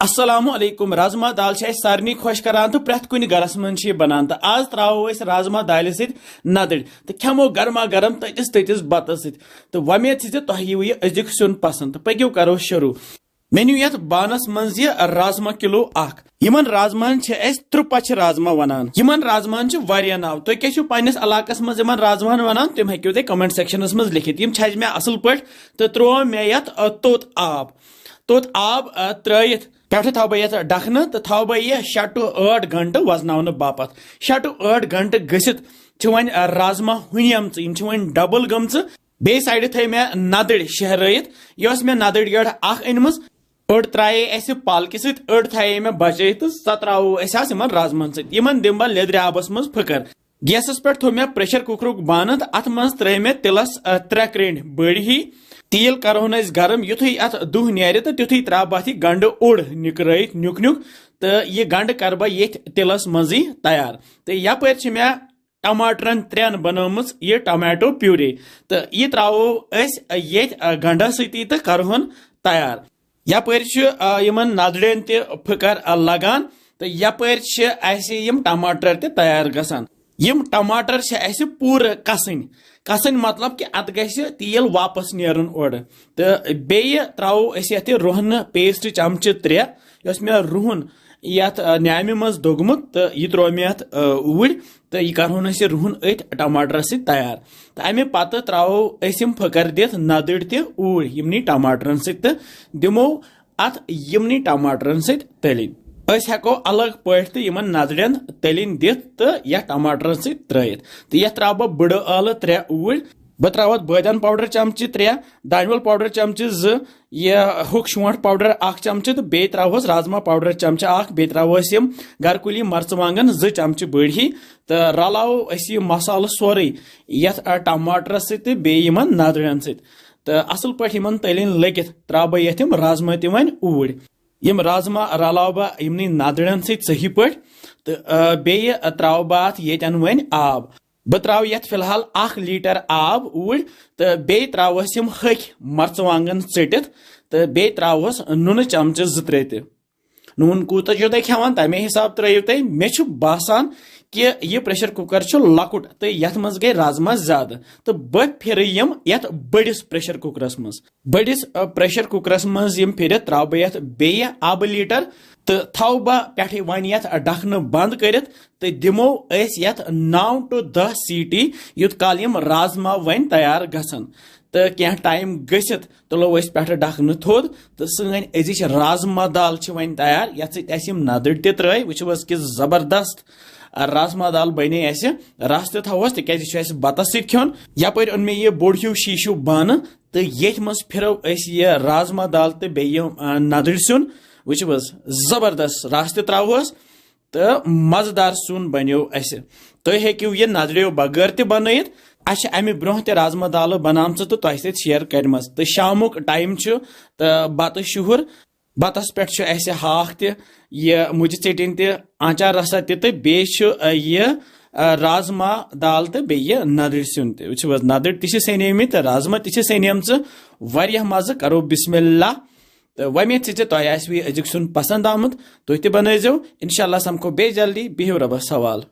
अस्सलामुअलैकुम। राजमा दाल सारे खुश करान तो प्रेथ कुन गरस मन बनान। तो आज त्रो राजमा दाल नदर तो खेमो गर्मा गर्म ततिस ततिस बत तो वमेद तुह यू यह अजुक सुन पसंद। तो पक्यो करो शुरू। मेन्यू यथ बानस मज rajma kilo Yemen राजमान त्रुपच rajma वनान। Yemen राजमान वारिया नाव। तुम क्या पन्निस इलाकस मज यमन राजमान वनान तुम हेक्यो तुम कमेंट सेक्शनस मज लिखित। यम छज मे असल पट तो त्रो मे यथ तोत आब त्रयित पे थो बह ये डखन तो थो बह यह 6 to 8 घंटे वजन बापत। 6 to 8 घंटे गसित वन राजमा हुनियम वन डबल गम। बे साइड थे मे नदड़ शहरत यह मे नदड़ गेड़ अनम अड़ त्राये अस पालकि सड़ थे मे बचे तो सह त्रो राजमान सन दिम बह लेदर आबस मज फकर। गैसस पे थो मे प्रेशर कुकर बान तो अत मज त्र मे तिलस 3 क्रेंड बड़ ही तेल करोन गरम। युथु अत दुह नेर तो तुथु त्रा बह गंड ओड़ निकरत नुक नुक तो यह गंड कर बह ये तिलस मज तैयार। तो यपर मे टमाटरन 3 बनम यह टमाटो प्यूरे तो यह त्रो ये गंडा सती तो करहन तैयार। यपर यमन नदड़न तकर लगान तो यपर टमाटर तैयार गसान। यम टमाटर पूर कसन मतलब कि अत गि तेल वापस नेरन ओड़। तो बे त्रो ये रोहन पेस्ट चमचे 3 यस मे रुहन यथ न्यामि मज दोगमुत तो यह त्रो मे अत ऊड़ तो यह करहन रुहन अत टमाटर तैयार। तो अमे पत त्रो फकर दिथ नदड़ ऊड़ यमनी टमाटरन सो दिमो अत यमनी टमाटरन तलिन। हेको अलग पट यमन नदड़न तलिन दिथ तो यह टमाटरन त्रयित। तो यह त्रा बह बड़ आल 3 ऊड़। बह त्रा बदान पाउडर चमचे 3 दानवल पाउडर चमचे 2 यह हुक शोंठ पाउडर 1 चमचे तो बे त्रोस राजमा पाउडर चमचे 1 बे त्रोस गरकुली मर्चवांगन 2 चमचे बड़ ही तो रलाओ यह मसाल सोरे यथ टमाटर सो बे यमन नदड़न तो असल पे तलिन लगित त्रा बह ये राजमा वन ऊड़। यम राजमा रलाव बह यमनी नदड़न सही पे तो बे त्रो बह अत येन वन आब। बह त्रो ये फिलहाल 1 लीटर आब ऊड़ तो बे त्रोस हक मर्चवांगन चटित तो बे त्रोस नून चमचे 2-3 नून कूत तुम खेवान तमे हिसाब त्रो तुम मे बासान कि यह प्रेशर कुकर लकुट तो यथ मज गई राजमा ज्यादा तो बह फिर यम यथ बड़िस प्रेशर कुकरस मज बड़िस प्रेशर कुकरस मज यम फिर त्रो बह यथ बे आब लीटर तो थो बह पे वन यथ डखन बंद कर तो दिमो यथ 9 to 10 सीटी युत काल यम राजमा वन तैयार गसन। तो क्या टाइम गसित तुलो पे डखन थोद तो सन अजिच राजमा दाल वन तैयार यथ सम नदड़ त्र वुच कि जबरदस्त राजमा दाल बने रस थोस तिक बतस खोन। यपर ओन मे यह बोड़ हिू शीशु बान तो ये मज फिरो यह राजमा दाल तो बे नदड़ सुन वुच जबरदस्त रस त्रोस तो मजेदार सुन बनो तुम हेक्यू यह नदड़ो बगैर तन अमे ब्रोह ते राजमा दाल बनाम तो तुह शेयर करम। तो शामुक टाइम तो बत शुहर बतस पे हाक यह मुज चटिन आचार रसा तो बे राजमा दाल तो बे नदड़ सुन तो नदड़ सने तो राजमा सने वारिया मज़ करो बिस्मिल्लाह। तो वमेद तुह अजुक सुन पसंद आमुत तुह बनजो इंशाल्लाह समको बे जल्दी बिहु रबस हवाल।